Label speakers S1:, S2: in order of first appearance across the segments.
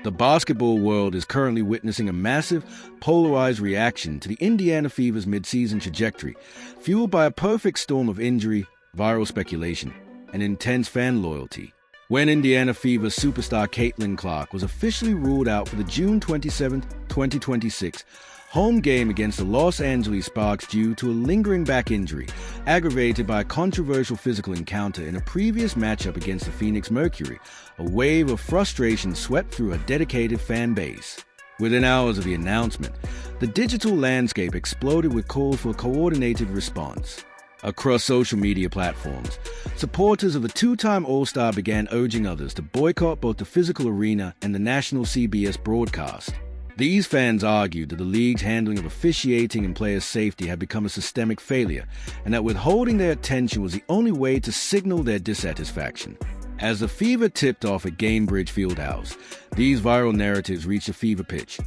S1: The basketball world is currently witnessing a massive, polarized reaction to the Indiana Fever's midseason trajectory, fueled by a perfect storm of injury, viral speculation, and intense fan loyalty. When Indiana Fever superstar Caitlin Clark was officially ruled out for the June 27, 2026, home game against the Los Angeles Sparks due to a lingering back injury, aggravated by a controversial physical encounter in a previous matchup against the Phoenix Mercury, a wave of frustration swept through a dedicated fan base. Within hours of the announcement, the digital landscape exploded with calls for a coordinated response. Across social media platforms, supporters of the two-time All-Star began urging others to boycott both the physical arena and the national CBS broadcast. These fans argued that the league's handling of officiating and players' safety had become a systemic failure, and that withholding their attention was the only way to signal their dissatisfaction. As the Fever tipped off at Gainbridge Fieldhouse, these viral narratives reached a fever pitch,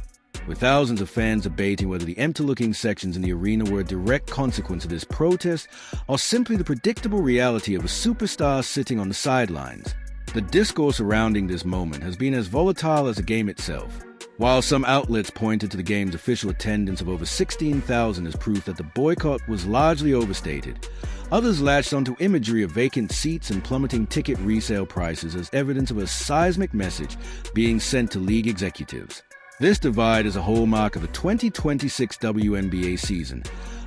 S1: with thousands of fans debating whether the empty-looking sections in the arena were a direct consequence of this protest or simply the predictable reality of a superstar sitting on the sidelines. The discourse surrounding this moment has been as volatile as the game itself. While some outlets pointed to the game's official attendance of over 16,000 as proof that the boycott was largely overstated, others latched onto imagery of vacant seats and plummeting ticket resale prices as evidence of a seismic message being sent to league executives. This divide is a hallmark of the 2026 WNBA season,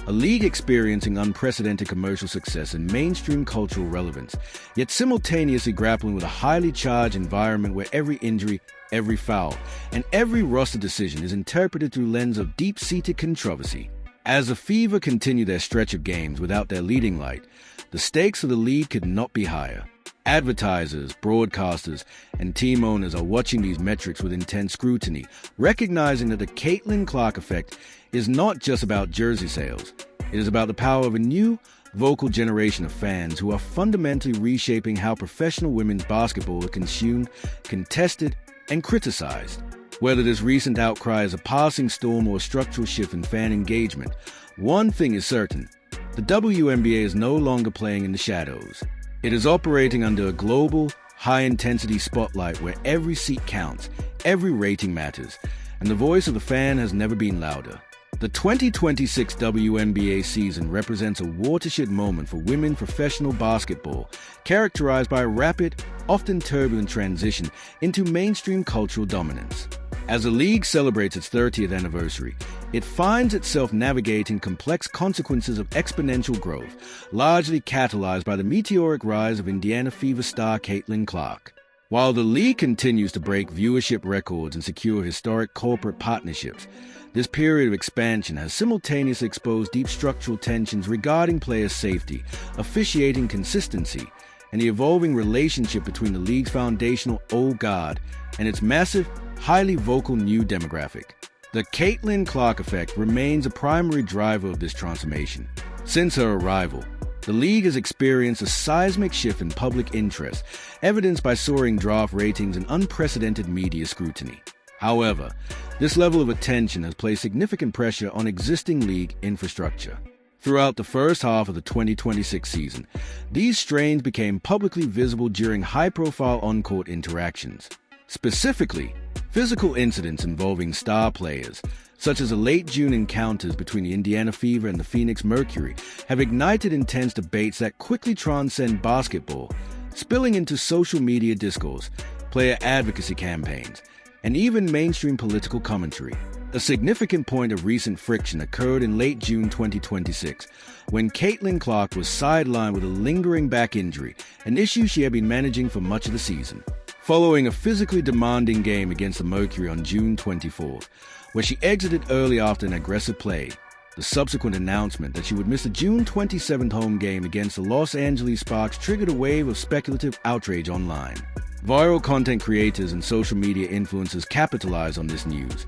S1: a league experiencing unprecedented commercial success and mainstream cultural relevance, yet simultaneously grappling with a highly charged environment where every injury, every foul, and every roster decision is interpreted through a lens of deep-seated controversy. As the Fever continue their stretch of games without their leading light, the stakes of the league could not be higher. Advertisers, broadcasters, and team owners are watching these metrics with intense scrutiny, recognizing that the Caitlin Clark effect is not just about jersey sales. It is about the power of a new, vocal generation of fans who are fundamentally reshaping how professional women's basketball is consumed, contested, and criticized. Whether this recent outcry is a passing storm or a structural shift in fan engagement, one thing is certain: the WNBA is no longer playing in the shadows. It is operating under a global, high-intensity spotlight where every seat counts, every rating matters, and the voice of the fan has never been louder. The 2026 WNBA season represents a watershed moment for women professional basketball, characterized by a rapid, often turbulent transition into mainstream cultural dominance. As the league celebrates its 30th anniversary, it finds itself navigating complex consequences of exponential growth, largely catalyzed by the meteoric rise of Indiana Fever star Caitlin Clark. While the league continues to break viewership records and secure historic corporate partnerships, this period of expansion has simultaneously exposed deep structural tensions regarding player safety, officiating consistency, and the evolving relationship between the league's foundational old guard and its massive, highly vocal new demographic. The Caitlin Clark effect remains a primary driver of this transformation. Since her arrival, the league has experienced a seismic shift in public interest, evidenced by soaring draft ratings and unprecedented media scrutiny. However, this level of attention has placed significant pressure on existing league infrastructure. Throughout the first half of the 2026 season, these strains became publicly visible during high-profile on-court interactions. Specifically, physical incidents involving star players, such as the late June encounters between the Indiana Fever and the Phoenix Mercury, have ignited intense debates that quickly transcend basketball, spilling into social media discourse, player advocacy campaigns, and even mainstream political commentary. A significant point of recent friction occurred in late June 2026, when Caitlin Clark was sidelined with a lingering back injury, an issue she had been managing for much of the season. Following a physically demanding game against the Mercury on June 24th, where she exited early after an aggressive play, the subsequent announcement that she would miss the June 27th home game against the Los Angeles Sparks triggered a wave of speculative outrage online. Viral content creators and social media influencers capitalized on this news,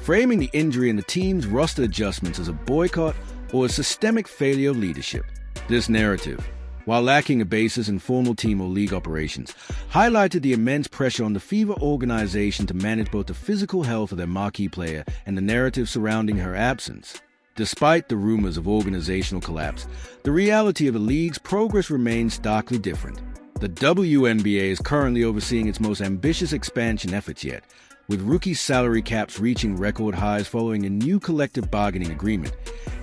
S1: framing the injury and the team's roster adjustments as a boycott or a systemic failure of leadership. This narrative, while lacking a basis in formal team or league operations, highlighted the immense pressure on the Fever organization to manage both the physical health of their marquee player and the narrative surrounding her absence. Despite the rumors of organizational collapse, the reality of the league's progress remains starkly different. The WNBA is currently overseeing its most ambitious expansion efforts yet, with rookie salary caps reaching record highs following a new collective bargaining agreement,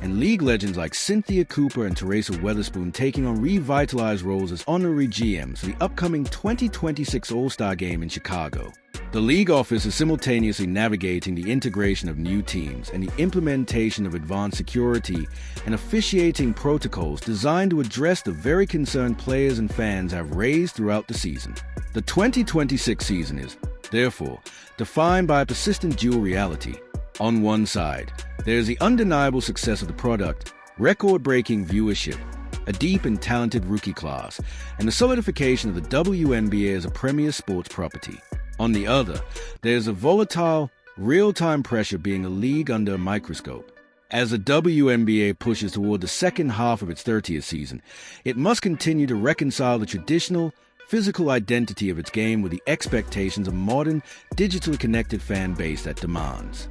S1: and league legends like Cynthia Cooper and Teresa Weatherspoon taking on revitalized roles as honorary GMs for the upcoming 2026 All-Star Game in Chicago. The league office is simultaneously navigating the integration of new teams and the implementation of advanced security and officiating protocols designed to address the very concern players and fans have raised throughout the season. The 2026 season is, therefore, defined by a persistent dual reality. On one side, there is the undeniable success of the product, record-breaking viewership, a deep and talented rookie class, and the solidification of the WNBA as a premier sports property. On the other, there is a volatile, real-time pressure being a league under a microscope. As the WNBA pushes toward the second half of its 30th season, it must continue to reconcile the traditional, physical identity of its game with the expectations of a modern, digitally connected fan base that demands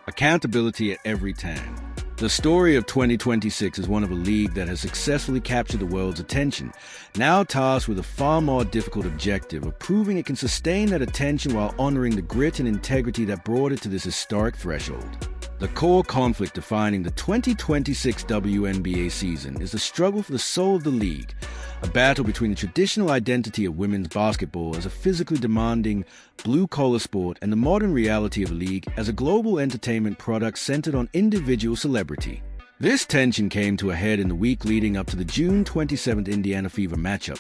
S1: accountability at every turn. The story of 2026 is one of a league that has successfully captured the world's attention, now tasked with a far more difficult objective of proving it can sustain that attention while honoring the grit and integrity that brought it to this historic threshold. The core conflict defining the 2026 WNBA season is the struggle for the soul of the league, a battle between the traditional identity of women's basketball as a physically demanding, blue-collar sport and the modern reality of the league as a global entertainment product centered on individual celebrity. This tension came to a head in the week leading up to the June 27th Indiana Fever matchup,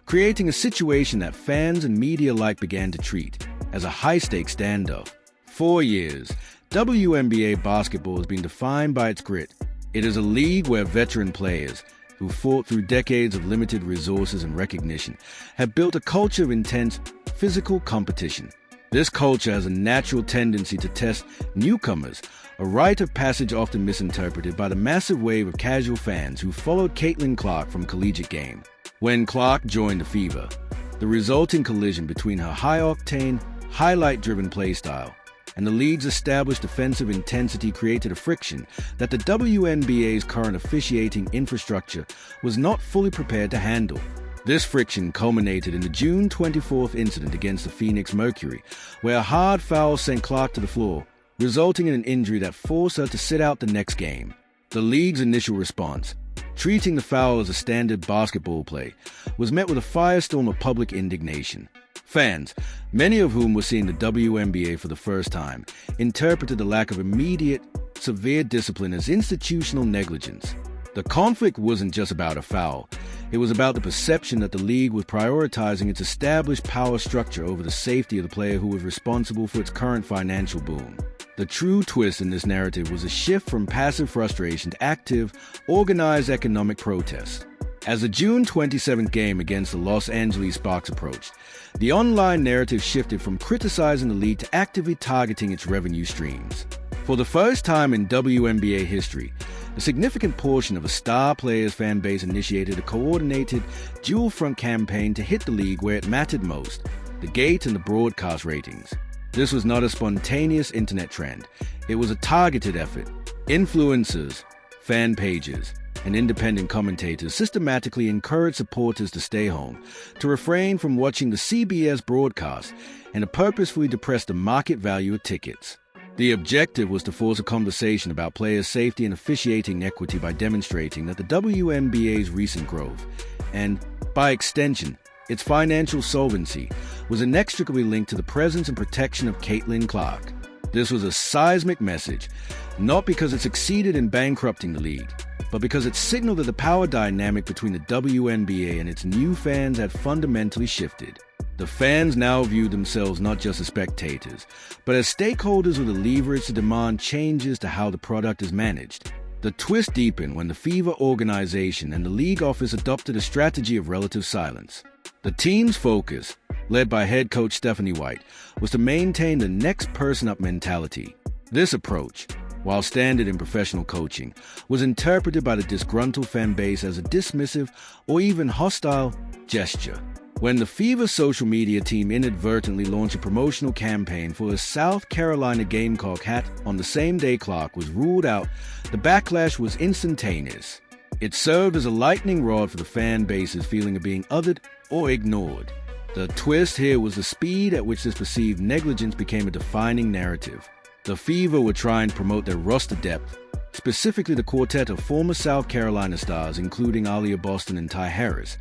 S1: creating a situation that fans and media alike began to treat as a high-stakes standoff. For years, WNBA basketball has been defined by its grit. It is a league where veteran players, who fought through decades of limited resources and recognition, have built a culture of intense, physical competition. This culture has a natural tendency to test newcomers, a rite of passage often misinterpreted by the massive wave of casual fans who followed Caitlin Clark from collegiate game. When Clark joined the Fever, the resulting collision between her high-octane, highlight-driven play style and the league's established defensive intensity created a friction that the WNBA's current officiating infrastructure was not fully prepared to handle. This friction culminated in the June 24th incident against the Phoenix Mercury, where a hard foul sent Clark to the floor, resulting in an injury that forced her to sit out the next game. The league's initial response, treating the foul as a standard basketball play, was met with a firestorm of public indignation. Fans, many of whom were seeing the WNBA for the first time, interpreted the lack of immediate, severe discipline as institutional negligence. The conflict wasn't just about a foul. It was about the perception that the league was prioritizing its established power structure over the safety of the player who was responsible for its current financial boom. The true twist in this narrative was a shift from passive frustration to active, organized economic protest. As the June 27th game against the Los Angeles Sparks approached, the online narrative shifted from criticizing the league to actively targeting its revenue streams. For the first time in WNBA history, a significant portion of a star player's fan base initiated a coordinated, dual-front campaign to hit the league where it mattered most, the gate and the broadcast ratings. This was not a spontaneous internet trend. It was a targeted effort. Influencers, fan pages, and independent commentators systematically encouraged supporters to stay home, to refrain from watching the CBS broadcast, and to purposefully depress the market value of tickets. The objective was to force a conversation about players' safety and officiating equity by demonstrating that the WNBA's recent growth, and, by extension, its financial solvency, was inextricably linked to the presence and protection of Caitlin Clark. This was a seismic message, not because it succeeded in bankrupting the league, but because it signaled that the power dynamic between the WNBA and its new fans had fundamentally shifted. The fans now viewed themselves not just as spectators, but as stakeholders with the leverage to demand changes to how the product is managed. The twist deepened when the Fever organization and the league office adopted a strategy of relative silence. The team's focus, led by head coach Stephanie White, was to maintain the next person up mentality. This approach, while standard in professional coaching, was interpreted by the disgruntled fan base as a dismissive or even hostile gesture. When the Fever social media team inadvertently launched a promotional campaign for a South Carolina Gamecock hat on the same day Clark was ruled out, the backlash was instantaneous. It served as a lightning rod for the fan base's feeling of being othered or ignored. The twist here was the speed at which this perceived negligence became a defining narrative. The Fever were trying to promote their roster depth, specifically the quartet of former South Carolina stars including Aaliyah Boston and Ty Harris,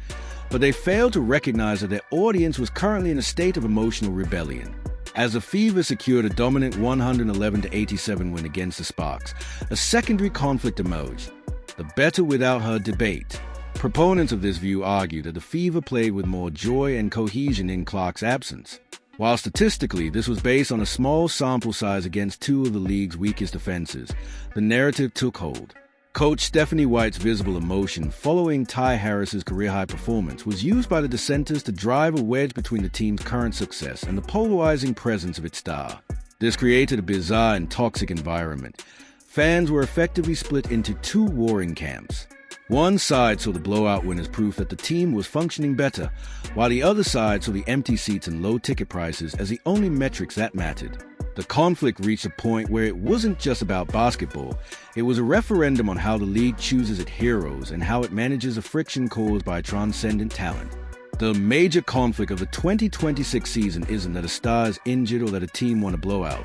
S1: but they failed to recognize that their audience was currently in a state of emotional rebellion. As the Fever secured a dominant 111-87 win against the Sparks, a secondary conflict emerged: the better without her debate. Proponents of this view argue that the Fever played with more joy and cohesion in Clark's absence. While statistically this was based on a small sample size against two of the league's weakest defenses, the narrative took hold. Coach Stephanie White's visible emotion following Ty Harris's career-high performance was used by the dissenters to drive a wedge between the team's current success and the polarizing presence of its star. This created a bizarre and toxic environment. Fans were effectively split into two warring camps. One side saw the blowout win as proof that the team was functioning better, while the other side saw the empty seats and low ticket prices as the only metrics that mattered. The conflict reached a point where it wasn't just about basketball, it was a referendum on how the league chooses its heroes and how it manages the friction caused by transcendent talent. The major conflict of the 2026 season isn't that a star is injured or that a team won a blowout.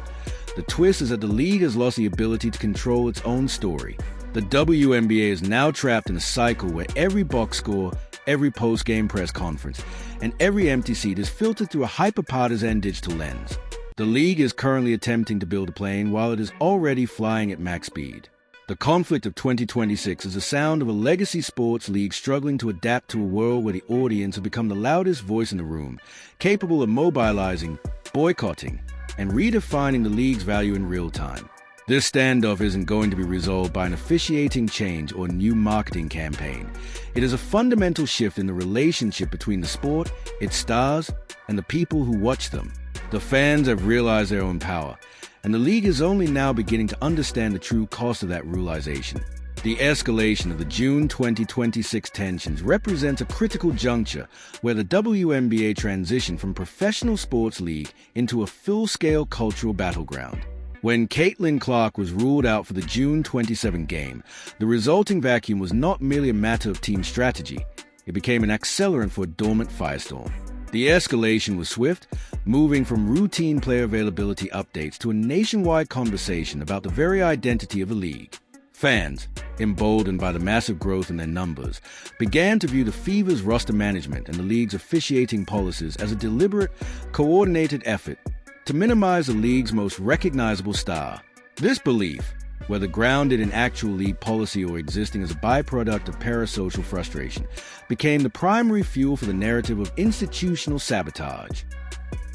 S1: The twist is that the league has lost the ability to control its own story. The WNBA is now trapped in a cycle where every box score, every post-game press conference, and every empty seat is filtered through a hyper-partisan digital lens. The league is currently attempting to build a plane while it is already flying at max speed. The conflict of 2026 is the sound of a legacy sports league struggling to adapt to a world where the audience has become the loudest voice in the room, capable of mobilizing, boycotting, and redefining the league's value in real time. This standoff isn't going to be resolved by an officiating change or new marketing campaign. It is a fundamental shift in the relationship between the sport, its stars, and the people who watch them. The fans have realized their own power, and the league is only now beginning to understand the true cost of that realization. The escalation of the June 2026 tensions represents a critical juncture where the WNBA transitioned from professional sports league into a full-scale cultural battleground. When Caitlin Clark was ruled out for the June 27 game, the resulting vacuum was not merely a matter of team strategy. It became an accelerant for a dormant firestorm. The escalation was swift, moving from routine player availability updates to a nationwide conversation about the very identity of the league. Fans, emboldened by the massive growth in their numbers, began to view the Fever's roster management and the league's officiating policies as a deliberate, coordinated effort to minimize the league's most recognizable star. This belief, whether grounded in actual league policy or existing as a byproduct of parasocial frustration, became the primary fuel for the narrative of institutional sabotage.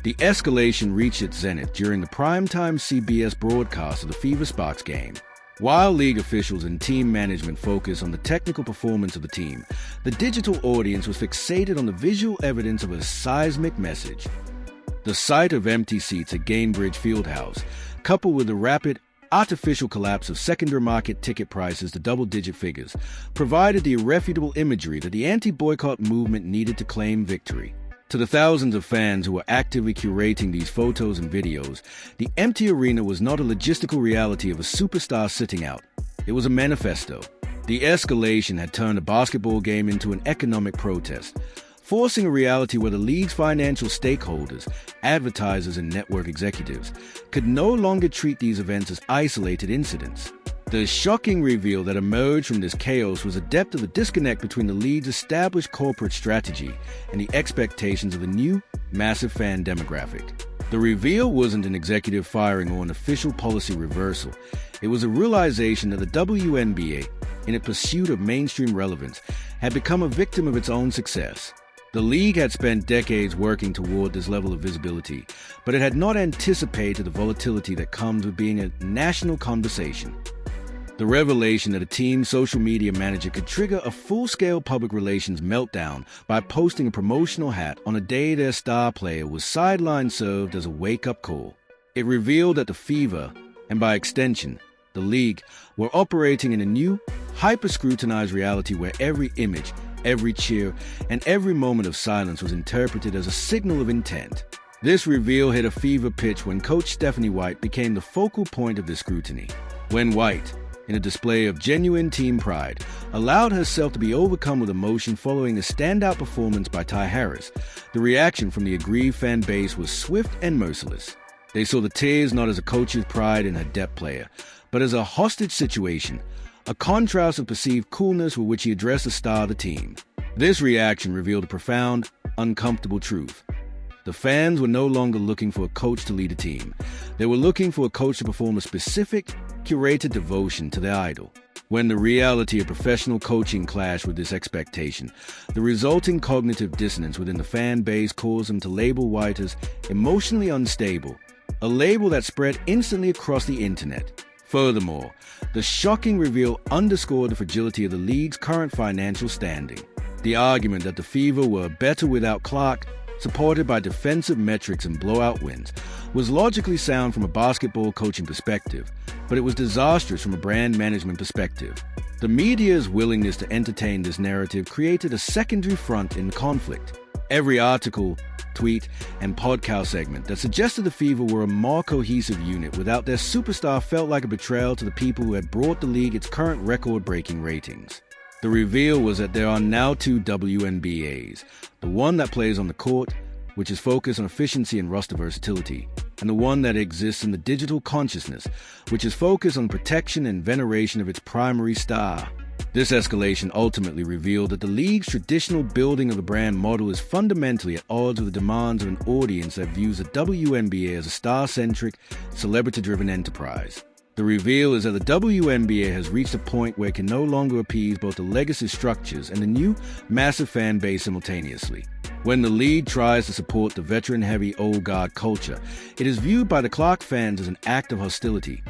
S1: The escalation reached its zenith during the primetime CBS broadcast of the Fever Sparks game. While league officials and team management focused on the technical performance of the team, the digital audience was fixated on the visual evidence of a seismic message. The sight of empty seats at Gainbridge Fieldhouse, coupled with the rapid, artificial collapse of secondary market ticket prices to double-digit figures, provided the irrefutable imagery that the anti-boycott movement needed to claim victory. To the thousands of fans who were actively curating these photos and videos, the empty arena was not a logistical reality of a superstar sitting out. It was a manifesto. The escalation had turned a basketball game into an economic protest, forcing a reality where the league's financial stakeholders, advertisers and network executives, could no longer treat these events as isolated incidents. The shocking reveal that emerged from this chaos was a depth of the disconnect between the league's established corporate strategy and the expectations of the new, massive fan demographic. The reveal wasn't an executive firing or an official policy reversal. It was a realization that the WNBA, in its pursuit of mainstream relevance, had become a victim of its own success. The league had spent decades working toward this level of visibility, but it had not anticipated the volatility that comes with being a national conversation. The revelation that a team's social media manager could trigger a full-scale public relations meltdown by posting a promotional hat on a day their star player was sideline served as a wake-up call. It revealed that the Fever, and by extension, the league, were operating in a new, hyper-scrutinized reality where every image, every cheer, and every moment of silence was interpreted as a signal of intent. This reveal hit a fever pitch when Coach Stephanie White became the focal point of this scrutiny. When White, in a display of genuine team pride, allowed herself to be overcome with emotion following a standout performance by Ty Harris. The reaction from the aggrieved fan base was swift and merciless. They saw the tears not as a coach's pride in her depth player, but as a hostage situation, a contrast of perceived coolness with which he addressed the star of the team. This reaction revealed a profound, uncomfortable truth. The fans were no longer looking for a coach to lead a team. They were looking for a coach to perform a specific, curated devotion to their idol. When the reality of professional coaching clashed with this expectation, the resulting cognitive dissonance within the fan base caused them to label White as emotionally unstable, a label that spread instantly across the internet. Furthermore, the shocking reveal underscored the fragility of the league's current financial standing. The argument that the Fever were better without Clark, supported by defensive metrics and blowout wins, was logically sound from a basketball coaching perspective, but it was disastrous from a brand management perspective. The media's willingness to entertain this narrative created a secondary front in the conflict. Every article, tweet, and podcast segment that suggested the Fever were a more cohesive unit without their superstar felt like a betrayal to the people who had brought the league its current record-breaking ratings. The reveal was that there are now two WNBAs, the one that plays on the court, which is focused on efficiency and roster versatility, and the one that exists in the digital consciousness, which is focused on protection and veneration of its primary star. This escalation ultimately revealed that the league's traditional building of the brand model is fundamentally at odds with the demands of an audience that views the WNBA as a star-centric, celebrity-driven enterprise. The reveal is that the WNBA has reached a point where it can no longer appease both the legacy structures and the new, massive fan base simultaneously. When the league tries to support the veteran-heavy old guard culture, it is viewed by the Clark fans as an act of hostility.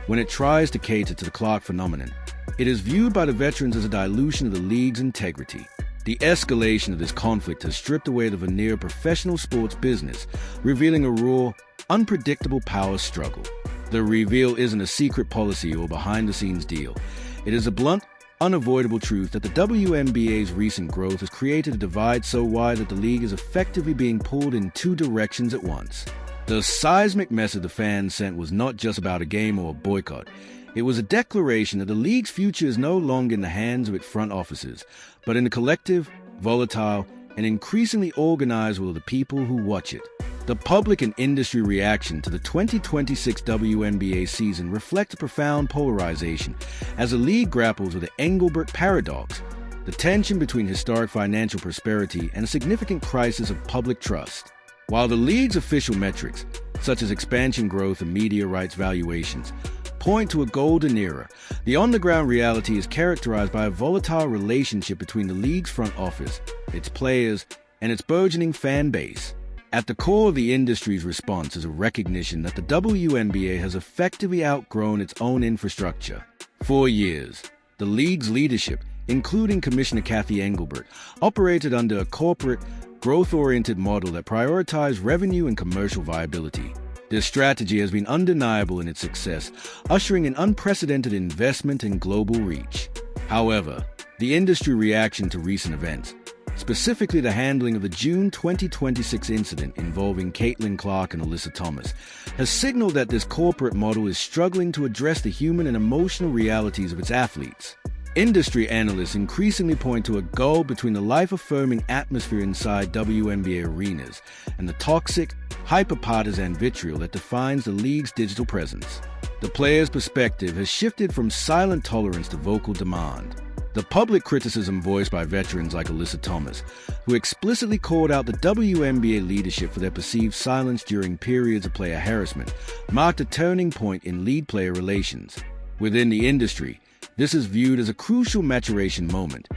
S1: When it tries to cater to the Clark phenomenon, it is viewed by the veterans as a dilution of the league's integrity. The escalation of this conflict has stripped away the veneer of professional sports business, revealing a raw, unpredictable power struggle. The reveal isn't a secret policy or behind-the-scenes deal. It is a blunt, unavoidable truth that the WNBA's recent growth has created a divide so wide that the league is effectively being pulled in two directions at once. The seismic message the fans sent was not just about a game or a boycott. It was a declaration that the league's future is no longer in the hands of its front offices, but in the collective, volatile, and increasingly organized will of the people who watch it. The public and industry reaction to the 2026 WNBA season reflects a profound polarization as the league grapples with the Engelbert paradox, the tension between historic financial prosperity and a significant crisis of public trust. While the league's official metrics, such as expansion growth and media rights valuations, point to a golden era, the on-the-ground reality is characterized by a volatile relationship between the league's front office, its players, and its burgeoning fan base. At the core of the industry's response is a recognition that the WNBA has effectively outgrown its own infrastructure. For years, the league's leadership, including Commissioner Kathy Engelbert, operated under a corporate, growth-oriented model that prioritized revenue and commercial viability. This strategy has been undeniable in its success, ushering in unprecedented investment and global reach. However, the industry reaction to recent events, specifically the handling of the June 2026 incident involving Caitlin Clark and Alyssa Thomas, has signaled that this corporate model is struggling to address the human and emotional realities of its athletes. Industry analysts increasingly point to a gulf between the life-affirming atmosphere inside WNBA arenas and the toxic, hyper-partisan vitriol that defines the league's digital presence. The players' perspective has shifted from silent tolerance to vocal demand. The public criticism voiced by veterans like Alyssa Thomas, who explicitly called out the WNBA leadership for their perceived silence during periods of player harassment, marked a turning point in lead-player relations. Within the industry, this is viewed as a crucial maturation moment.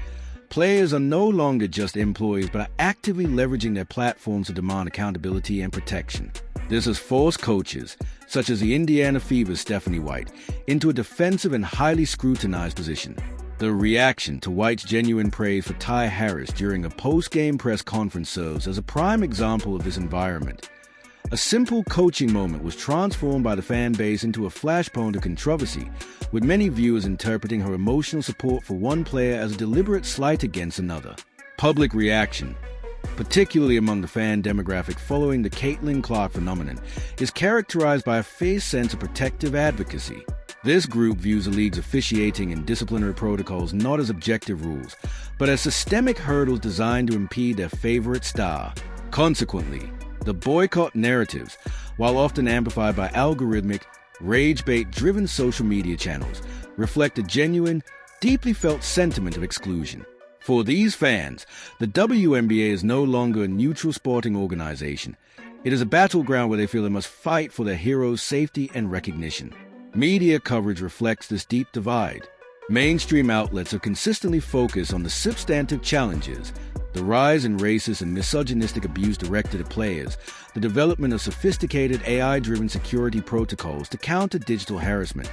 S1: Players are no longer just employees, but are actively leveraging their platforms to demand accountability and protection. This has forced coaches, such as the Indiana Fever's Stephanie White, into a defensive and highly scrutinized position. The reaction to White's genuine praise for Ty Harris during a post-game press conference serves as a prime example of this environment. A simple coaching moment was transformed by the fan base into a flashpoint of controversy, with many viewers interpreting her emotional support for one player as a deliberate slight against another. Public reaction, particularly among the fan demographic following the Caitlin Clark phenomenon, is characterized by a fierce sense of protective advocacy. This group views the league's officiating and disciplinary protocols not as objective rules, but as systemic hurdles designed to impede their favorite star. Consequently, the boycott narratives, while often amplified by algorithmic, rage-bait-driven social media channels, reflect a genuine, deeply felt sentiment of exclusion. For these fans, the WNBA is no longer a neutral sporting organization. It is a battleground where they feel they must fight for their heroes' safety and recognition. Media coverage reflects this deep divide. Mainstream outlets have consistently focused on the substantive challenges: the rise in racist and misogynistic abuse directed at players, the development of sophisticated AI-driven security protocols to counter digital harassment,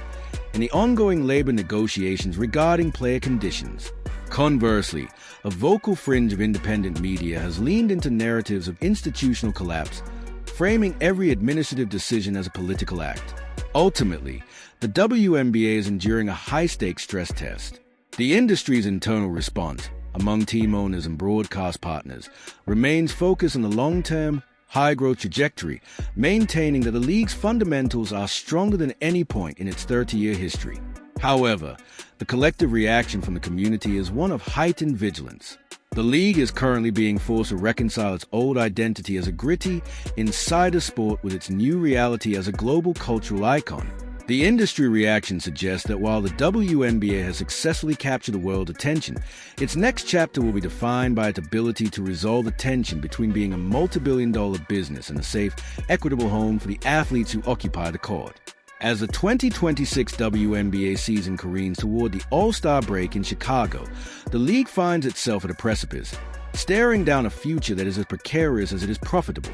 S1: and the ongoing labor negotiations regarding player conditions. Conversely, a vocal fringe of independent media has leaned into narratives of institutional collapse, framing every administrative decision as a political act. Ultimately, the WNBA is enduring a high-stakes stress test. The industry's internal response, among team owners and broadcast partners, remains focused on the long-term, high-growth trajectory, maintaining that the league's fundamentals are stronger than any point in its 30-year history. However, the collective reaction from the community is one of heightened vigilance. The league is currently being forced to reconcile its old identity as a gritty, insider sport with its new reality as a global cultural icon. The industry reaction suggests that while the WNBA has successfully captured the world's attention, its next chapter will be defined by its ability to resolve the tension between being a multi-billion-dollar business and a safe, equitable home for the athletes who occupy the court. As the 2026 WNBA season careens toward the All-Star break in Chicago, the league finds itself at a precipice, staring down a future that is as precarious as it is profitable.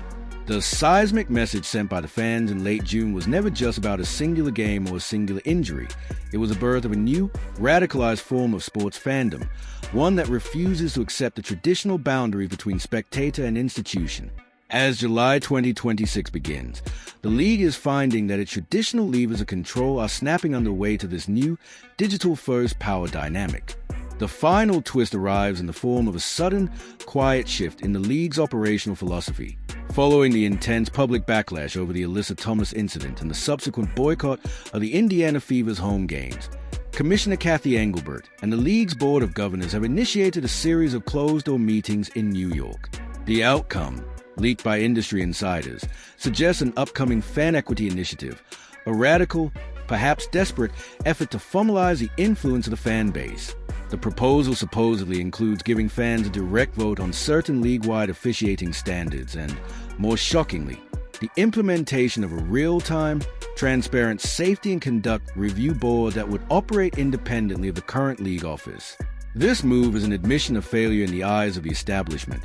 S1: The seismic message sent by the fans in late June was never just about a singular game or a singular injury. It was the birth of a new, radicalized form of sports fandom, one that refuses to accept the traditional boundaries between spectator and institution. As July 2026 begins, the league is finding that its traditional levers of control are snapping under weight of this new, digital-first power dynamic. The final twist arrives in the form of a sudden, quiet shift in the league's operational philosophy. Following the intense public backlash over the Alyssa Thomas incident and the subsequent boycott of the Indiana Fever's home games, Commissioner Kathy Engelbert and the league's board of governors have initiated a series of closed-door meetings in New York. The outcome, leaked by industry insiders, suggests an upcoming fan equity initiative, a radical, perhaps desperate, effort to formalize the influence of the fan base. The proposal supposedly includes giving fans a direct vote on certain league-wide officiating standards and, more shockingly, the implementation of a real-time, transparent safety and conduct review board that would operate independently of the current league office. This move is an admission of failure in the eyes of the establishment,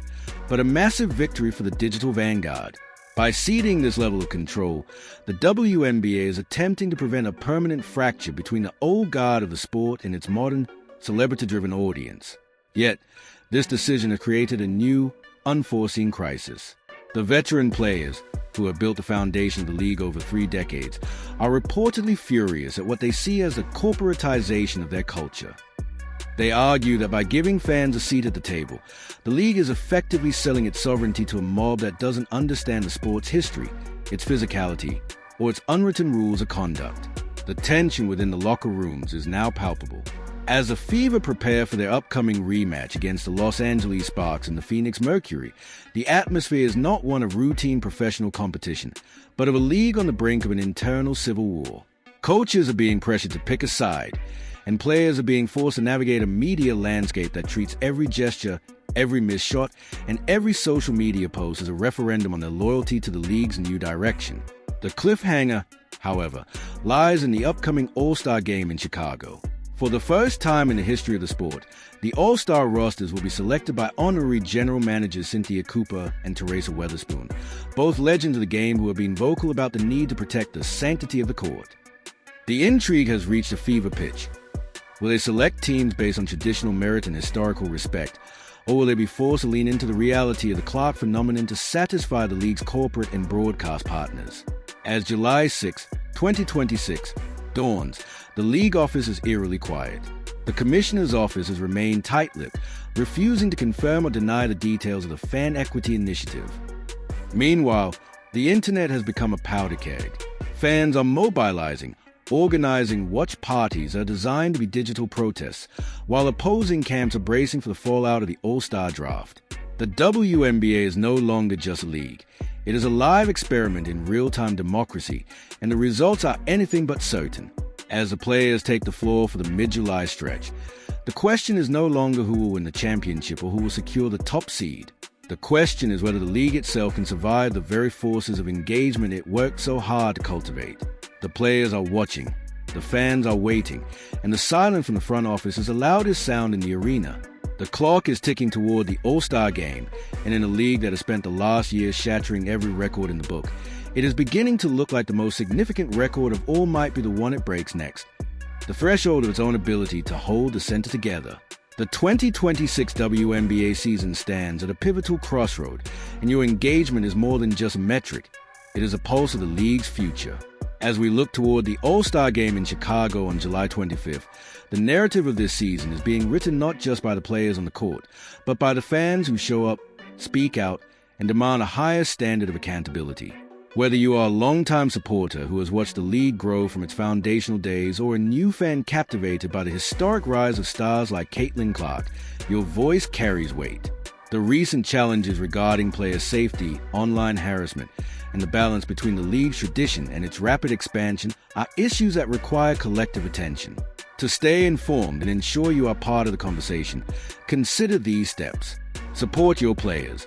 S1: but a massive victory for the digital vanguard. By ceding this level of control, the WNBA is attempting to prevent a permanent fracture between the old guard of the sport and its modern, celebrity-driven audience. Yet, this decision has created a new, unforeseen crisis. The veteran players, who have built the foundation of the league over 3 decades, are reportedly furious at what they see as the corporatization of their culture. They argue that by giving fans a seat at the table, the league is effectively selling its sovereignty to a mob that doesn't understand the sport's history, its physicality, or its unwritten rules of conduct. The tension within the locker rooms is now palpable. As the Fever prepare for their upcoming rematch against the Los Angeles Sparks and the Phoenix Mercury, the atmosphere is not one of routine professional competition, but of a league on the brink of an internal civil war. Coaches are being pressured to pick a side, and players are being forced to navigate a media landscape that treats every gesture, every missed shot, and every social media post as a referendum on their loyalty to the league's new direction. The cliffhanger, however, lies in the upcoming All-Star game in Chicago. For the first time in the history of the sport, the All-Star rosters will be selected by honorary general managers Cynthia Cooper and Teresa Weatherspoon, both legends of the game who have been vocal about the need to protect the sanctity of the court. The intrigue has reached a fever pitch. Will they select teams based on traditional merit and historical respect, or will they be forced to lean into the reality of the Clark phenomenon to satisfy the league's corporate and broadcast partners? As July 6, 2026, dawns, the league office is eerily quiet. The commissioner's office has remained tight-lipped, refusing to confirm or deny the details of the fan equity initiative. Meanwhile, the internet has become a powder keg. Fans are mobilizing, organizing watch parties that are designed to be digital protests, while opposing camps are bracing for the fallout of the All-Star draft. The WNBA is no longer just a league. It is a live experiment in real-time democracy, and the results are anything but certain. As the players take the floor for the mid-July stretch, the question is no longer who will win the championship or who will secure the top seed. The question is whether the league itself can survive the very forces of engagement it worked so hard to cultivate. The players are watching, the fans are waiting, and the silence from the front office is the loudest sound in the arena. The clock is ticking toward the All-Star game, and in a league that has spent the last year shattering every record in the book, it is beginning to look like the most significant record of all might be the one it breaks next. The threshold of its own ability to hold the center together. The 2026 WNBA season stands at a pivotal crossroad, and your engagement is more than just a metric. It is a pulse of the league's future. As we look toward the All-Star game in Chicago on July 25th, the narrative of this season is being written not just by the players on the court, but by the fans who show up, speak out, and demand a higher standard of accountability. Whether you are a longtime supporter who has watched the league grow from its foundational days or a new fan captivated by the historic rise of stars like Caitlin Clark, your voice carries weight. The recent challenges regarding player safety, online harassment, and the balance between the league's tradition and its rapid expansion are issues that require collective attention. To stay informed and ensure you are part of the conversation, consider these steps. Support your players.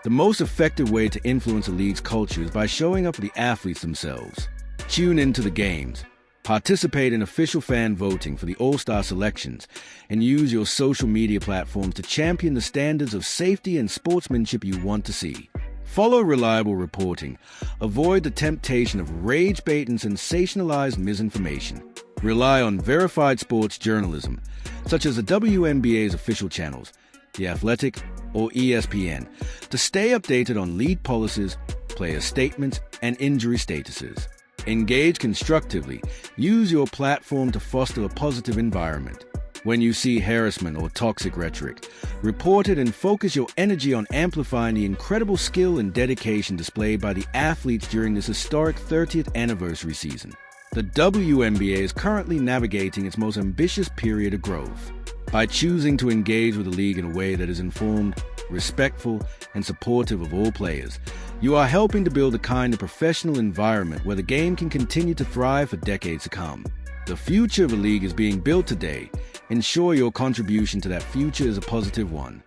S1: The most effective way to influence a league's culture is by showing up for the athletes themselves. Tune into the games. Participate in official fan voting for the All-Star selections, and use your social media platforms to champion the standards of safety and sportsmanship you want to see. Follow reliable reporting. Avoid the temptation of rage-bait and sensationalized misinformation. Rely on verified sports journalism, such as the WNBA's official channels, The Athletic, or ESPN, to stay updated on league policies, player statements, and injury statuses. Engage constructively. Use your platform to foster a positive environment. When you see harassment or toxic rhetoric, report it and focus your energy on amplifying the incredible skill and dedication displayed by the athletes during this historic 30th anniversary season. The WNBA is currently navigating its most ambitious period of growth. By choosing to engage with the league in a way that is informed, respectful, and supportive of all players, you are helping to build a kind of professional environment where the game can continue to thrive for decades to come. The future of the league is being built today. Ensure your contribution to that future is a positive one.